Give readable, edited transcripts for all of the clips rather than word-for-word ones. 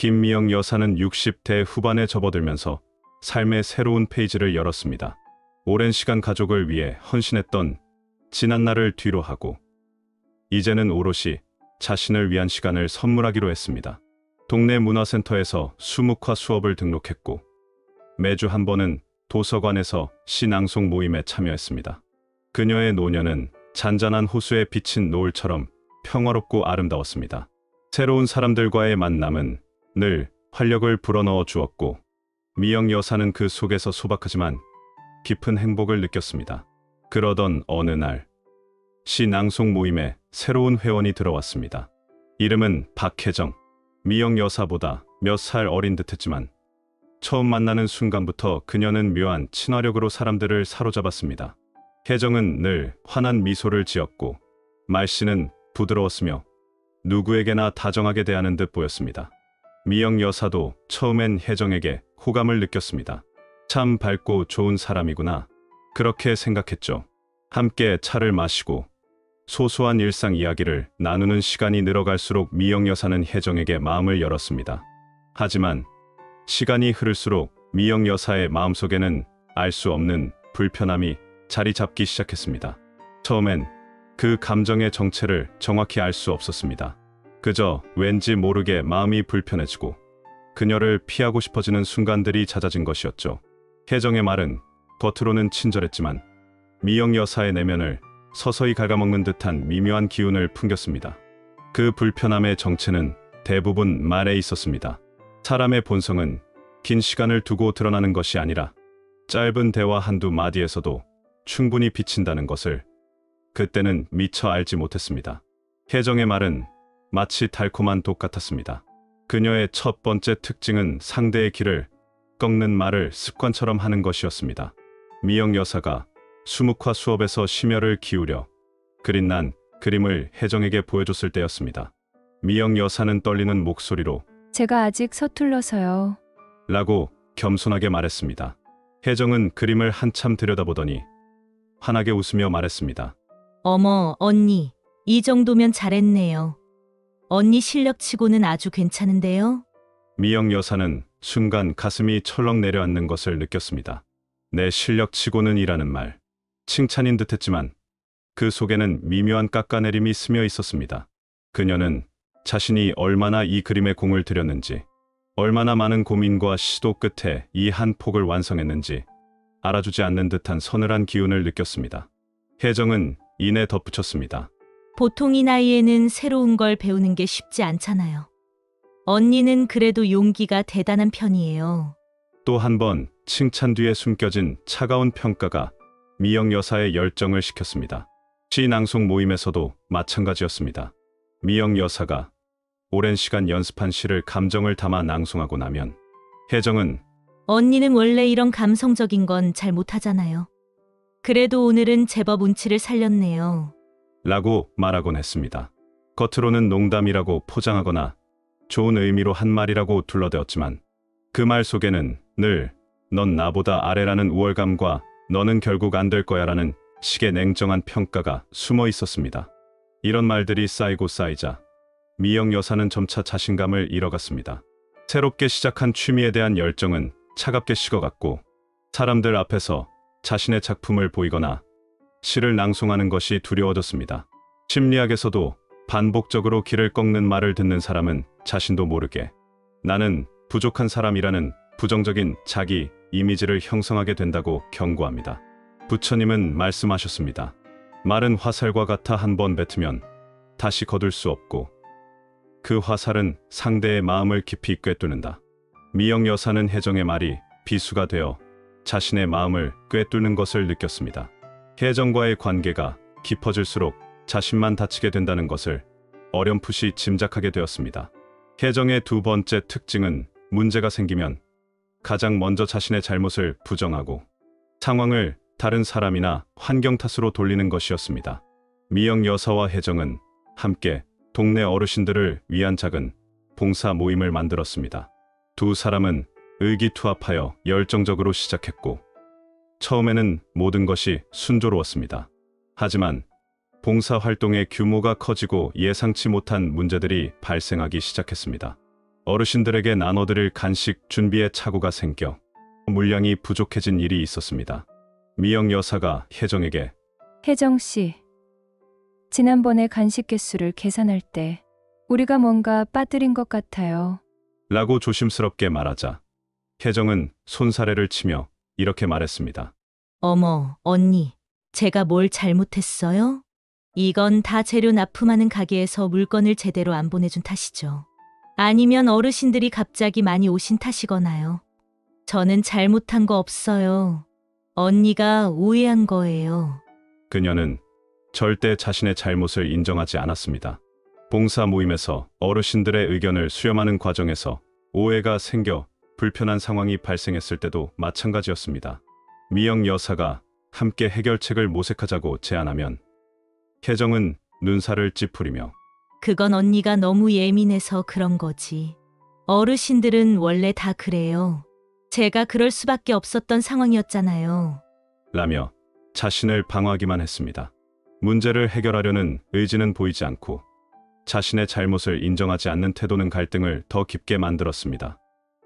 김미영 여사는 60대 후반에 접어들면서 삶의 새로운 페이지를 열었습니다. 오랜 시간 가족을 위해 헌신했던 지난날을 뒤로 하고 이제는 오롯이 자신을 위한 시간을 선물하기로 했습니다. 동네 문화센터에서 수묵화 수업을 등록했고 매주 한 번은 도서관에서 시 낭송 모임에 참여했습니다. 그녀의 노년은 잔잔한 호수에 비친 노을처럼 평화롭고 아름다웠습니다. 새로운 사람들과의 만남은 늘 활력을 불어넣어 주었고 미영 여사는 그 속에서 소박하지만 깊은 행복을 느꼈습니다. 그러던 어느 날 시 낭송 모임에 새로운 회원이 들어왔습니다. 이름은 박혜정. 미영 여사보다 몇 살 어린 듯했지만 처음 만나는 순간부터 그녀는 묘한 친화력으로 사람들을 사로잡았습니다. 혜정은 늘 환한 미소를 지었고 말씨는 부드러웠으며 누구에게나 다정하게 대하는 듯 보였습니다. 미영 여사도 처음엔 혜정에게 호감을 느꼈습니다. 참 밝고 좋은 사람이구나. 그렇게 생각했죠. 함께 차를 마시고 소소한 일상 이야기를 나누는 시간이 늘어갈수록 미영 여사는 혜정에게 마음을 열었습니다. 하지만 시간이 흐를수록 미영 여사의 마음속에는 알 수 없는 불편함이 자리 잡기 시작했습니다. 처음엔 그 감정의 정체를 정확히 알 수 없었습니다. 그저 왠지 모르게 마음이 불편해지고 그녀를 피하고 싶어지는 순간들이 잦아진 것이었죠. 혜정의 말은 겉으로는 친절했지만 미영 여사의 내면을 서서히 갉아먹는 듯한 미묘한 기운을 풍겼습니다. 그 불편함의 정체는 대부분 말에 있었습니다. 사람의 본성은 긴 시간을 두고 드러나는 것이 아니라 짧은 대화 한두 마디에서도 충분히 비친다는 것을 그때는 미처 알지 못했습니다. 혜정의 말은 마치 달콤한 독 같았습니다. 그녀의 첫 번째 특징은 상대의 길을 꺾는 말을 습관처럼 하는 것이었습니다. 미영 여사가 수묵화 수업에서 심혈을 기울여 그린 난 그림을 혜정에게 보여줬을 때였습니다. 미영 여사는 떨리는 목소리로 제가 아직 서툴러서요. 라고 겸손하게 말했습니다. 혜정은 그림을 한참 들여다보더니 환하게 웃으며 말했습니다. 어머, 언니, 이 정도면 잘했네요. 언니 실력치고는 아주 괜찮은데요? 미영 여사는 순간 가슴이 철렁 내려앉는 것을 느꼈습니다. 내 실력치고는 이라는 말, 칭찬인 듯했지만 그 속에는 미묘한 깎아내림이 스며 있었습니다. 그녀는 자신이 얼마나 이 그림에 공을 들였는지, 얼마나 많은 고민과 시도 끝에 이 한 폭을 완성했는지 알아주지 않는 듯한 서늘한 기운을 느꼈습니다. 혜정은 이내 덧붙였습니다. 보통 이 나이에는 새로운 걸 배우는 게 쉽지 않잖아요. 언니는 그래도 용기가 대단한 편이에요. 또 한 번 칭찬 뒤에 숨겨진 차가운 평가가 미영 여사의 열정을 식혔습니다. 시 낭송 모임에서도 마찬가지였습니다. 미영 여사가 오랜 시간 연습한 시를 감정을 담아 낭송하고 나면 혜정은 언니는 원래 이런 감성적인 건 잘 못하잖아요. 그래도 오늘은 제법 운치를 살렸네요. 라고 말하곤 했습니다. 겉으로는 농담이라고 포장하거나 좋은 의미로 한 말이라고 둘러대었지만 그 말 속에는 늘 넌 나보다 아래라는 우월감과 너는 결국 안 될 거야 라는 식의 냉정한 평가가 숨어 있었습니다. 이런 말들이 쌓이고 쌓이자 미영 여사는 점차 자신감을 잃어갔습니다. 새롭게 시작한 취미에 대한 열정은 차갑게 식어갔고 사람들 앞에서 자신의 작품을 보이거나 시를 낭송하는 것이 두려워졌습니다. 심리학에서도 반복적으로 길을 꺾는 말을 듣는 사람은 자신도 모르게 나는 부족한 사람이라는 부정적인 자기 이미지를 형성하게 된다고 경고합니다. 부처님은 말씀하셨습니다. 말은 화살과 같아 한 번 뱉으면 다시 거둘 수 없고 그 화살은 상대의 마음을 깊이 꿰뚫는다. 미영 여사는 혜정의 말이 비수가 되어 자신의 마음을 꿰뚫는 것을 느꼈습니다. 혜정과의 관계가 깊어질수록 자신만 다치게 된다는 것을 어렴풋이 짐작하게 되었습니다. 혜정의 두 번째 특징은 문제가 생기면 가장 먼저 자신의 잘못을 부정하고 상황을 다른 사람이나 환경 탓으로 돌리는 것이었습니다. 미영 여사와 혜정은 함께 동네 어르신들을 위한 작은 봉사 모임을 만들었습니다. 두 사람은 의기투합하여 열정적으로 시작했고 처음에는 모든 것이 순조로웠습니다. 하지만 봉사활동의 규모가 커지고 예상치 못한 문제들이 발생하기 시작했습니다. 어르신들에게 나눠드릴 간식 준비에 착오가 생겨 물량이 부족해진 일이 있었습니다. 미영 여사가 혜정에게 혜정 씨, 지난번에 간식 개수를 계산할 때 우리가 뭔가 빠뜨린 것 같아요. 라고 조심스럽게 말하자 혜정은 손사래를 치며 이렇게 말했습니다. 어머, 언니, 제가 뭘 잘못했어요? 이건 다 재료 납품하는 가게에서 물건을 제대로 안 보내준 탓이죠. 아니면 어르신들이 갑자기 많이 오신 탓이거나요. 저는 잘못한 거 없어요. 언니가 오해한 거예요. 그녀는 절대 자신의 잘못을 인정하지 않았습니다. 봉사 모임에서 어르신들의 의견을 수렴하는 과정에서 오해가 생겨 불편한 상황이 발생했을 때도 마찬가지였습니다. 미영 여사가 함께 해결책을 모색하자고 제안하면 혜정은 눈살을 찌푸리며 그건 언니가 너무 예민해서 그런 거지. 어르신들은 원래 다 그래요. 제가 그럴 수밖에 없었던 상황이었잖아요. 라며 자신을 방어하기만 했습니다. 문제를 해결하려는 의지는 보이지 않고 자신의 잘못을 인정하지 않는 태도는 갈등을 더 깊게 만들었습니다.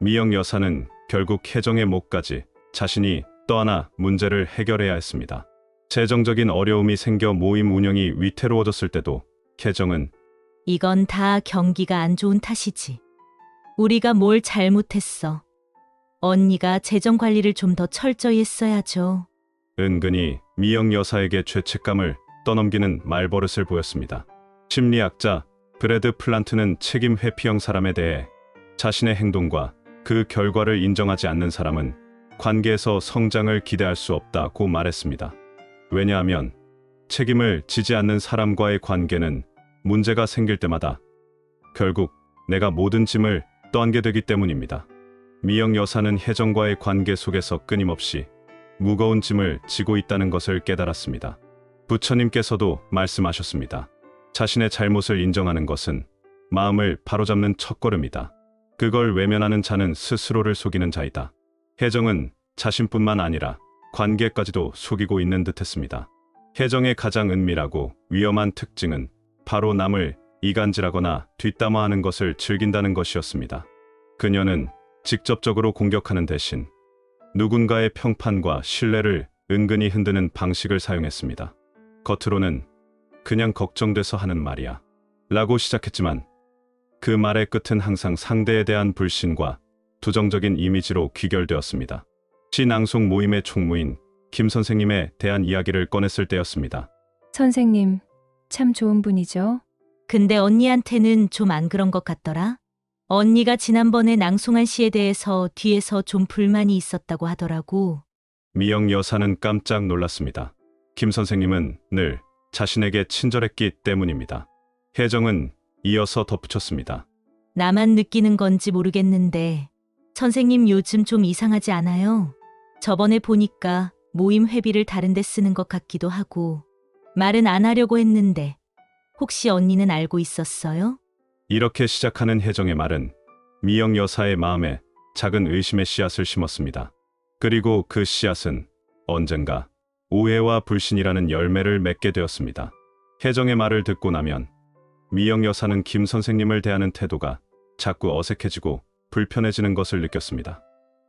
미영 여사는 결국 혜정의 목까지 자신이 떠안아 문제를 해결해야 했습니다. 재정적인 어려움이 생겨 모임 운영이 위태로워졌을 때도 혜정은 이건 다 경기가 안 좋은 탓이지. 우리가 뭘 잘못했어. 언니가 재정 관리를 좀 더 철저히 했어야죠. 은근히 미영 여사에게 죄책감을 떠넘기는 말버릇을 보였습니다. 심리학자 브래드 플란트는 책임 회피형 사람에 대해 자신의 행동과 그 결과를 인정하지 않는 사람은 관계에서 성장을 기대할 수 없다고 말했습니다. 왜냐하면 책임을 지지 않는 사람과의 관계는 문제가 생길 때마다 결국 내가 모든 짐을 떠안게 되기 때문입니다. 미영 여사는 혜정과의 관계 속에서 끊임없이 무거운 짐을 지고 있다는 것을 깨달았습니다. 부처님께서도 말씀하셨습니다. 자신의 잘못을 인정하는 것은 마음을 바로잡는 첫걸음이다. 그걸 외면하는 자는 스스로를 속이는 자이다. 혜정은 자신뿐만 아니라 관계까지도 속이고 있는 듯했습니다. 혜정의 가장 은밀하고 위험한 특징은 바로 남을 이간질하거나 뒷담화하는 것을 즐긴다는 것이었습니다. 그녀는 직접적으로 공격하는 대신 누군가의 평판과 신뢰를 은근히 흔드는 방식을 사용했습니다. 겉으로는 그냥 걱정돼서 하는 말이야 라고 시작했지만 그 말의 끝은 항상 상대에 대한 불신과 부정적인 이미지로 귀결되었습니다. 시낭송 모임의 총무인 김 선생님에 대한 이야기를 꺼냈을 때였습니다. 선생님, 참 좋은 분이죠? 근데 언니한테는 좀 안 그런 것 같더라. 언니가 지난번에 낭송한 시에 대해서 뒤에서 좀 불만이 있었다고 하더라고. 미영 여사는 깜짝 놀랐습니다. 김 선생님은 늘 자신에게 친절했기 때문입니다. 혜정은 이어서 덧붙였습니다. 나만 느끼는 건지 모르겠는데 선생님 요즘 좀 이상하지 않아요? 저번에 보니까 모임 회비를 다른 데 쓰는 것 같기도 하고. 말은 안 하려고 했는데 혹시 언니는 알고 있었어요? 이렇게 시작하는 혜정의 말은 미영 여사의 마음에 작은 의심의 씨앗을 심었습니다. 그리고 그 씨앗은 언젠가 오해와 불신이라는 열매를 맺게 되었습니다. 혜정의 말을 듣고 나면 미영 여사는 김 선생님을 대하는 태도가 자꾸 어색해지고 불편해지는 것을 느꼈습니다.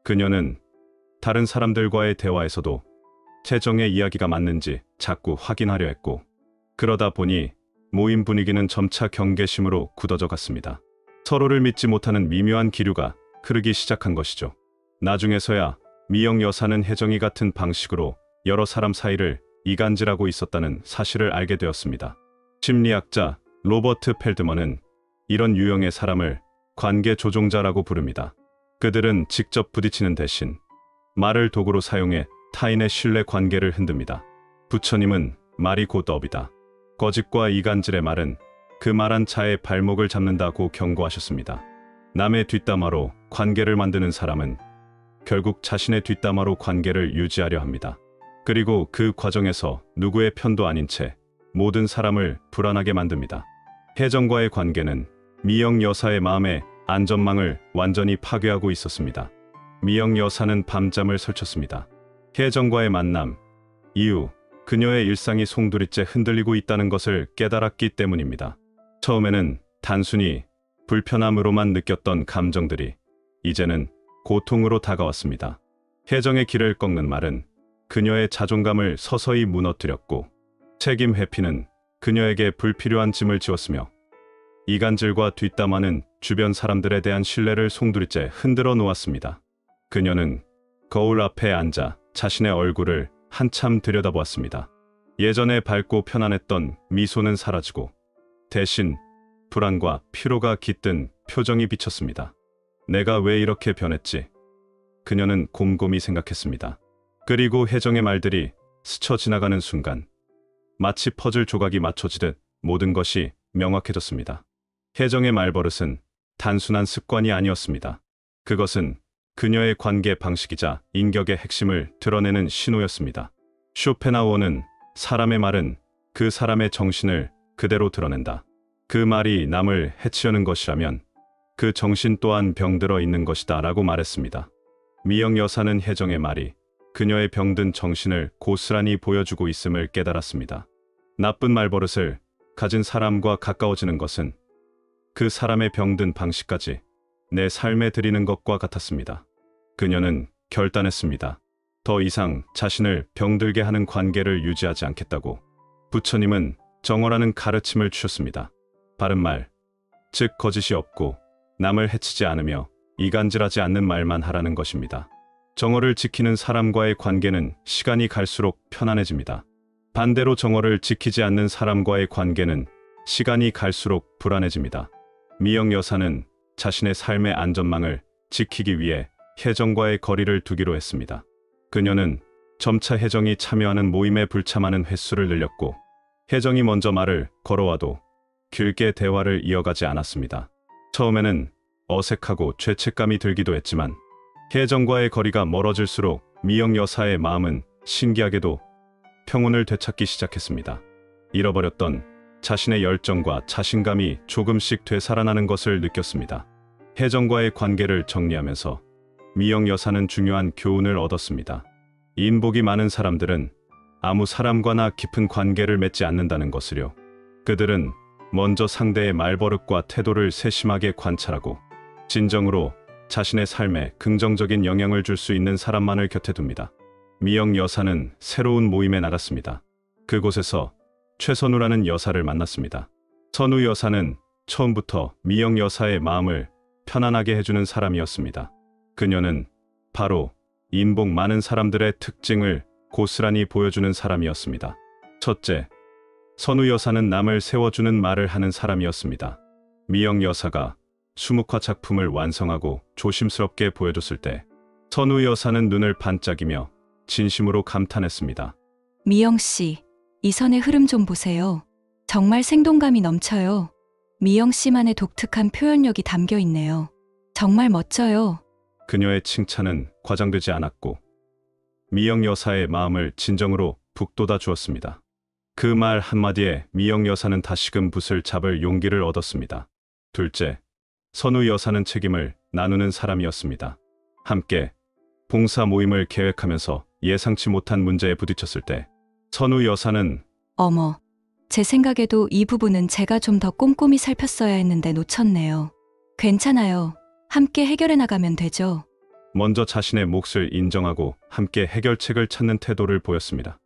그녀는 다른 사람들과의 대화에서도 혜정의 이야기가 맞는지 자꾸 확인하려 했고, 그러다 보니 모임 분위기는 점차 경계심으로 굳어져 갔습니다. 서로를 믿지 못하는 미묘한 기류가 흐르기 시작한 것이죠. 나중에서야 미영 여사는 혜정이 같은 방식으로 여러 사람 사이를 이간질하고 있었다는 사실을 알게 되었습니다. 심리학자 로버트 펠드먼은 이런 유형의 사람을 관계 조종자라고 부릅니다. 그들은 직접 부딪히는 대신 말을 도구로 사용해 타인의 신뢰 관계를 흔듭니다. 부처님은 말이 곧 업이다. 거짓과 이간질의 말은 그 말한 자의 발목을 잡는다고 경고하셨습니다. 남의 뒷담화로 관계를 만드는 사람은 결국 자신의 뒷담화로 관계를 유지하려 합니다. 그리고 그 과정에서 누구의 편도 아닌 채 모든 사람을 불안하게 만듭니다. 혜정과의 관계는 미영 여사의 마음의 안전망을 완전히 파괴하고 있었습니다. 미영 여사는 밤잠을 설쳤습니다. 혜정과의 만남 이후 그녀의 일상이 송두리째 흔들리고 있다는 것을 깨달았기 때문입니다. 처음에는 단순히 불편함으로만 느꼈던 감정들이 이제는 고통으로 다가왔습니다. 혜정의 길을 꺾는 말은 그녀의 자존감을 서서히 무너뜨렸고 책임 회피는 그녀에게 불필요한 짐을 지웠으며 이간질과 뒷담화는 주변 사람들에 대한 신뢰를 송두리째 흔들어 놓았습니다. 그녀는 거울 앞에 앉아 자신의 얼굴을 한참 들여다보았습니다. 예전에 밝고 편안했던 미소는 사라지고 대신 불안과 피로가 깃든 표정이 비쳤습니다. 내가 왜 이렇게 변했지? 그녀는 곰곰이 생각했습니다. 그리고 혜정의 말들이 스쳐 지나가는 순간 마치 퍼즐 조각이 맞춰지듯 모든 것이 명확해졌습니다. 혜정의 말버릇은 단순한 습관이 아니었습니다. 그것은 그녀의 관계 방식이자 인격의 핵심을 드러내는 신호였습니다. 쇼펜하우어는 사람의 말은 그 사람의 정신을 그대로 드러낸다. 그 말이 남을 해치려는 것이라면 그 정신 또한 병들어 있는 것이다 라고 말했습니다. 미영 여사는 혜정의 말이 그녀의 병든 정신을 고스란히 보여주고 있음을 깨달았습니다. 나쁜 말버릇을 가진 사람과 가까워지는 것은 그 사람의 병든 방식까지 내 삶에 들이는 것과 같았습니다. 그녀는 결단했습니다. 더 이상 자신을 병들게 하는 관계를 유지하지 않겠다고. 부처님은 정어라는 가르침을 주셨습니다. 바른 말, 즉 거짓이 없고 남을 해치지 않으며 이간질하지 않는 말만 하라는 것입니다. 정어를 지키는 사람과의 관계는 시간이 갈수록 편안해집니다. 반대로 정어를 지키지 않는 사람과의 관계는 시간이 갈수록 불안해집니다. 미영 여사는 자신의 삶의 안전망을 지키기 위해 혜정과의 거리를 두기로 했습니다. 그녀는 점차 혜정이 참여하는 모임에 불참하는 횟수를 늘렸고 혜정이 먼저 말을 걸어와도 길게 대화를 이어가지 않았습니다. 처음에는 어색하고 죄책감이 들기도 했지만 혜정과의 거리가 멀어질수록 미영 여사의 마음은 신기하게도 평온을 되찾기 시작했습니다. 잃어버렸던 자신의 열정과 자신감이 조금씩 되살아나는 것을 느꼈습니다. 혜정과의 관계를 정리하면서 미영 여사는 중요한 교훈을 얻었습니다. 인복이 많은 사람들은 아무 사람과나 깊은 관계를 맺지 않는다는 것을요. 그들은 먼저 상대의 말버릇과 태도를 세심하게 관찰하고 진정으로 자신의 삶에 긍정적인 영향을 줄 수 있는 사람만을 곁에 둡니다. 미영 여사는 새로운 모임에 나갔습니다. 그곳에서 최선우라는 여사를 만났습니다. 선우 여사는 처음부터 미영 여사의 마음을 편안하게 해주는 사람이었습니다. 그녀는 바로 인복 많은 사람들의 특징을 고스란히 보여주는 사람이었습니다. 첫째, 선우 여사는 남을 세워주는 말을 하는 사람이었습니다. 미영 여사가 수묵화 작품을 완성하고 조심스럽게 보여줬을 때 선우 여사는 눈을 반짝이며 진심으로 감탄했습니다. 미영 씨, 이 선의 흐름 좀 보세요. 정말 생동감이 넘쳐요. 미영 씨만의 독특한 표현력이 담겨 있네요. 정말 멋져요. 그녀의 칭찬은 과장되지 않았고 미영 여사의 마음을 진정으로 북돋아 주었습니다. 그 말 한마디에 미영 여사는 다시금 붓을 잡을 용기를 얻었습니다. 둘째, 선우 여사는 책임을 나누는 사람이었습니다. 함께 봉사 모임을 계획하면서 예상치 못한 문제에 부딪혔을 때 선우 여사는 어머, 제 생각에도 이 부분은 제가 좀 더 꼼꼼히 살폈어야 했는데 놓쳤네요. 괜찮아요. 함께 해결해 나가면 되죠. 먼저 자신의 몫을 인정하고 함께 해결책을 찾는 태도를 보였습니다.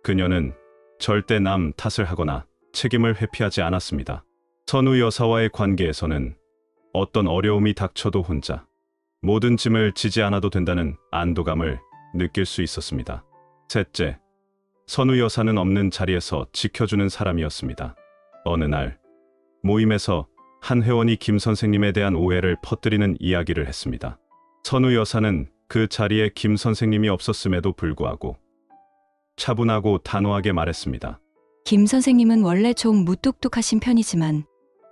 그녀는 절대 남 탓을 하거나 책임을 회피하지 않았습니다. 선우 여사와의 관계에서는 어떤 어려움이 닥쳐도 혼자 모든 짐을 지지 않아도 된다는 안도감을 느낄 수 있었습니다. 셋째, 선우 여사는 없는 자리에서 지켜주는 사람이었습니다. 어느 날 모임에서 한 회원이 김 선생님에 대한 오해를 퍼뜨리는 이야기를 했습니다. 선우 여사는 그 자리에 김 선생님이 없었음에도 불구하고 차분하고 단호하게 말했습니다. 김 선생님은 원래 좀 무뚝뚝하신 편이지만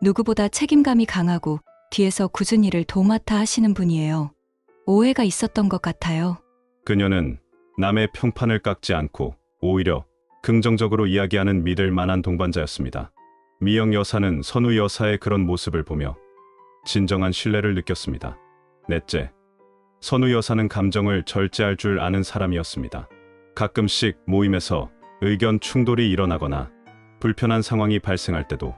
누구보다 책임감이 강하고 뒤에서 굳은 일을 도맡아 하시는 분이에요. 오해가 있었던 것 같아요. 그녀는 남의 평판을 깎지 않고 오히려 긍정적으로 이야기하는 믿을 만한 동반자였습니다. 미영 여사는 선우 여사의 그런 모습을 보며 진정한 신뢰를 느꼈습니다. 넷째, 선우 여사는 감정을 절제할 줄 아는 사람이었습니다. 가끔씩 모임에서 의견 충돌이 일어나거나 불편한 상황이 발생할 때도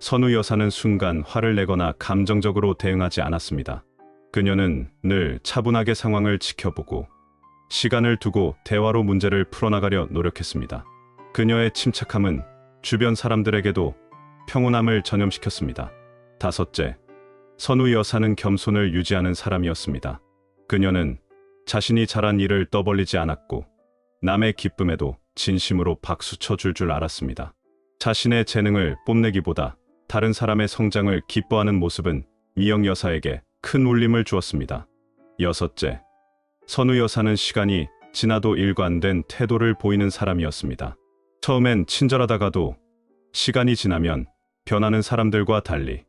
선우 여사는 순간 화를 내거나 감정적으로 대응하지 않았습니다. 그녀는 늘 차분하게 상황을 지켜보고 시간을 두고 대화로 문제를 풀어나가려 노력했습니다. 그녀의 침착함은 주변 사람들에게도 평온함을 전염시켰습니다. 다섯째, 선우 여사는 겸손을 유지하는 사람이었습니다. 그녀는 자신이 잘한 일을 떠벌리지 않았고 남의 기쁨에도 진심으로 박수쳐 줄 알았습니다. 자신의 재능을 뽐내기보다 다른 사람의 성장을 기뻐하는 모습은 미영 여사에게 큰 울림을 주었습니다. 여섯째, 선우 여사는 시간이 지나도 일관된 태도를 보이는 사람이었습니다. 처음엔 친절하다가도 시간이 지나면 변하는 사람들과 달리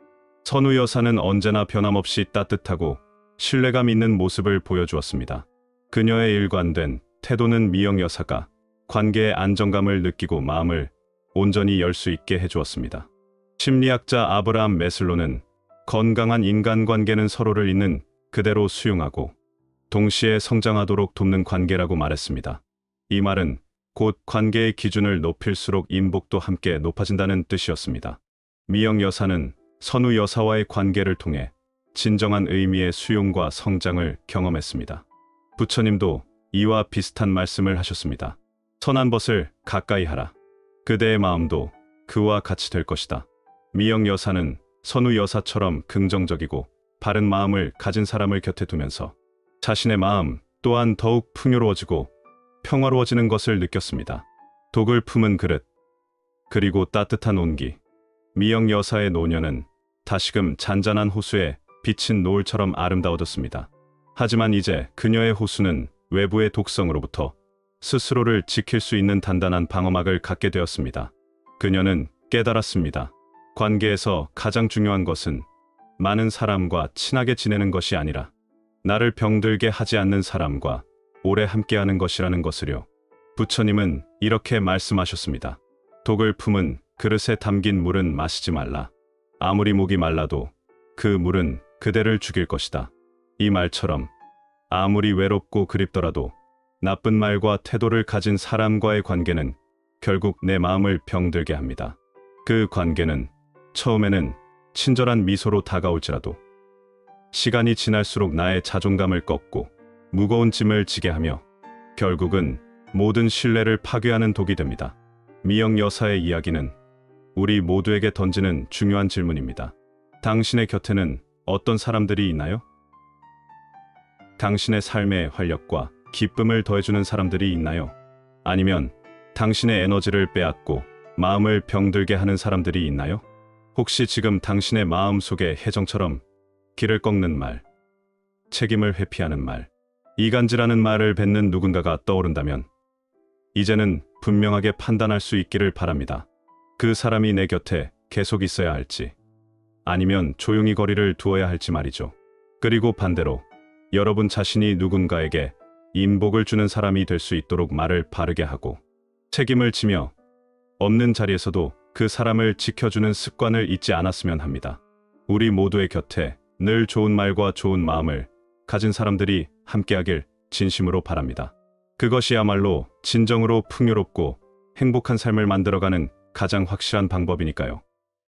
선우 여사는 언제나 변함없이 따뜻하고 신뢰감 있는 모습을 보여주었습니다. 그녀의 일관된 태도는 미영 여사가 관계의 안정감을 느끼고 마음을 온전히 열 수 있게 해주었습니다. 심리학자 아브라함 매슬로는 건강한 인간관계는 서로를 있는 그대로 수용하고 동시에 성장하도록 돕는 관계라고 말했습니다. 이 말은 곧 관계의 기준을 높일수록 인복도 함께 높아진다는 뜻이었습니다. 미영 여사는 선우 여사와의 관계를 통해 진정한 의미의 수용과 성장을 경험했습니다. 부처님도 이와 비슷한 말씀을 하셨습니다. 선한 것을 가까이 하라. 그대의 마음도 그와 같이 될 것이다. 미영 여사는 선우 여사처럼 긍정적이고 바른 마음을 가진 사람을 곁에 두면서 자신의 마음 또한 더욱 풍요로워지고 평화로워지는 것을 느꼈습니다. 독을 품은 그릇, 그리고 따뜻한 온기. 미영 여사의 노년은 다시금 잔잔한 호수에 비친 노을처럼 아름다워졌습니다. 하지만 이제 그녀의 호수는 외부의 독성으로부터 스스로를 지킬 수 있는 단단한 방어막을 갖게 되었습니다. 그녀는 깨달았습니다. 관계에서 가장 중요한 것은 많은 사람과 친하게 지내는 것이 아니라 나를 병들게 하지 않는 사람과 오래 함께하는 것이라는 것을요. 부처님은 이렇게 말씀하셨습니다. 독을 품은 그릇에 담긴 물은 마시지 말라. 아무리 목이 말라도 그 물은 그대를 죽일 것이다. 이 말처럼 아무리 외롭고 그립더라도 나쁜 말과 태도를 가진 사람과의 관계는 결국 내 마음을 병들게 합니다. 그 관계는 처음에는 친절한 미소로 다가올지라도 시간이 지날수록 나의 자존감을 꺾고 무거운 짐을 지게 하며 결국은 모든 신뢰를 파괴하는 독이 됩니다. 미영 여사의 이야기는 우리 모두에게 던지는 중요한 질문입니다. 당신의 곁에는 어떤 사람들이 있나요? 당신의 삶의 활력과 기쁨을 더해주는 사람들이 있나요? 아니면 당신의 에너지를 빼앗고 마음을 병들게 하는 사람들이 있나요? 혹시 지금 당신의 마음 속에 해정처럼 길을 꺾는 말, 책임을 회피하는 말, 이간질하는 말을 뱉는 누군가가 떠오른다면 이제는 분명하게 판단할 수 있기를 바랍니다. 그 사람이 내 곁에 계속 있어야 할지 아니면 조용히 거리를 두어야 할지 말이죠. 그리고 반대로 여러분 자신이 누군가에게 인복을 주는 사람이 될 수 있도록 말을 바르게 하고 책임을 지며 없는 자리에서도 그 사람을 지켜주는 습관을 잊지 않았으면 합니다. 우리 모두의 곁에 늘 좋은 말과 좋은 마음을 가진 사람들이 함께하길 진심으로 바랍니다. 그것이야말로 진정으로 풍요롭고 행복한 삶을 만들어가는 가장 확실한 방법이니까요.